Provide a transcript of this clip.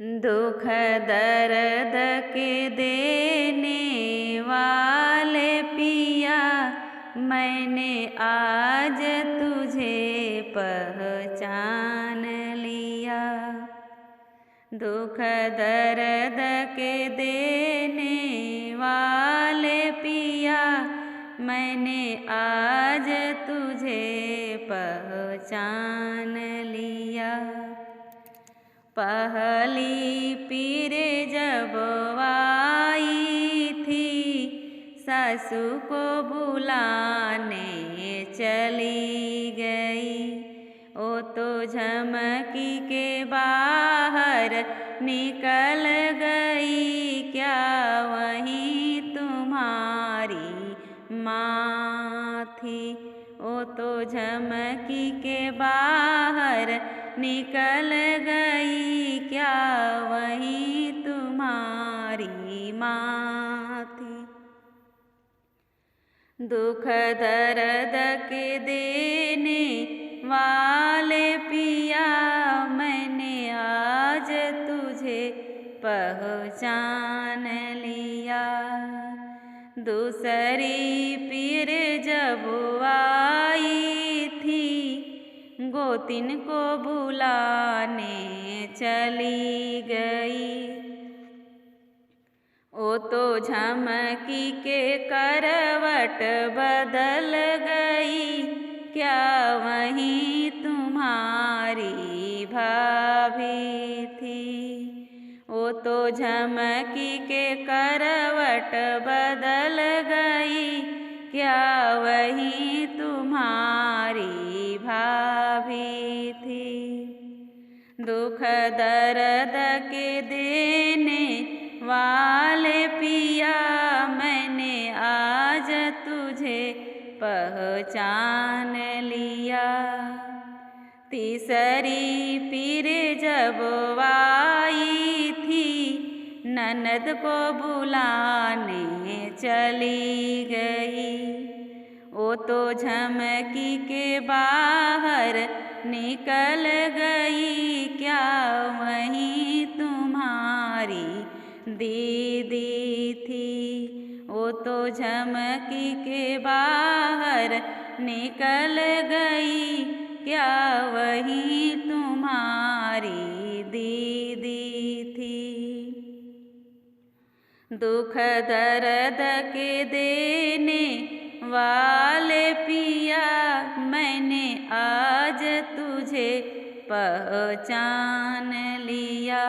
दुख दर्द के देने वाले पिया, मैंने आज तुझे पहचान लिया। दुख दर्द के देने वाले पिया, मैंने आज तुझे पहचान लिया। पहली पीर जब आई थी, सासू को बुलाने चली गई। ओ तो झमकी के बाहर निकल गई, क्या वहीं तुम्हारी माँ थी। ओ तो झमकी के बाहर निकल गई, क्या वहीं तुम्हारी माँ थी। दुख दर्द के देने वाले पिया, मैंने आज तुझे पहचान लिया। दूसरी पीर जब आई थी, गोतिन को बुलाने चली गई। ओ तो झमकी के करवट बदल गई, क्या वहीं तुम्हारी भाभी थी। ओ तो झमकी के करवट बदल गई, क्या वहीं तुम्हारी भाभी थी। दुख दर्द के देने वाले पिया, मैंने आज तुझे पहचान लिया। तीसरी पीर जब आई थी, ननद को बुलाने चली गई। ओ तो झमकी के बाहर निकल गई, क्या वहीं तुम्हारी दीदी थी। ओ तो झमकी के बाहर निकल गई, क्या वहीं तुम्हारी दीदी थी। दुख दर्द के देने वाले पिया, मैंने आज तुझे पहचान लिया।